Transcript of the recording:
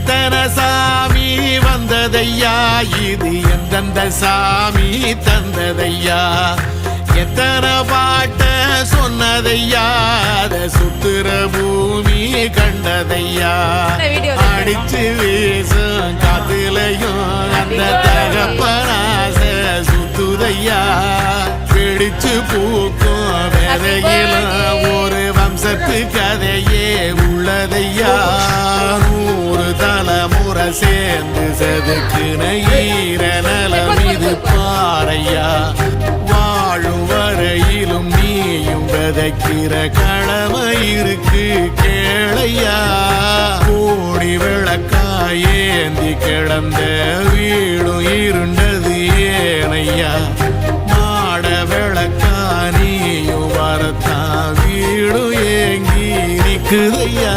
எத்தனை சாமி வந்ததையா, இது எந்தெந்த சாமி தந்ததையா, எத்தனை பாட்ட சொன்னதையா, அத சுத்துற பூமி கண்டதையா, அடிச்சு வீசும் காத்துலையும் அந்த தகப்பனாச சுத்துதையா, பிடிச்சு பூக்கும் விதையிலும் ஒரு வம்சத்து கதையே உள்ளதையா, 100 தலைமுறை சேர்ந்து செதுக்குன ஈர நலம் இது பாறையா, வாழும் வரையிலும் நீயும் விதைக்கிற கடமை இருக்கு கேளையா, கோடி விளக்காயேந்தி கிடந்த வீடும் இருண்டது ஏனையா, மாட விளக்கா நீயும் வரத்தான் வீடும் ஏங்கி நிக்குதையா.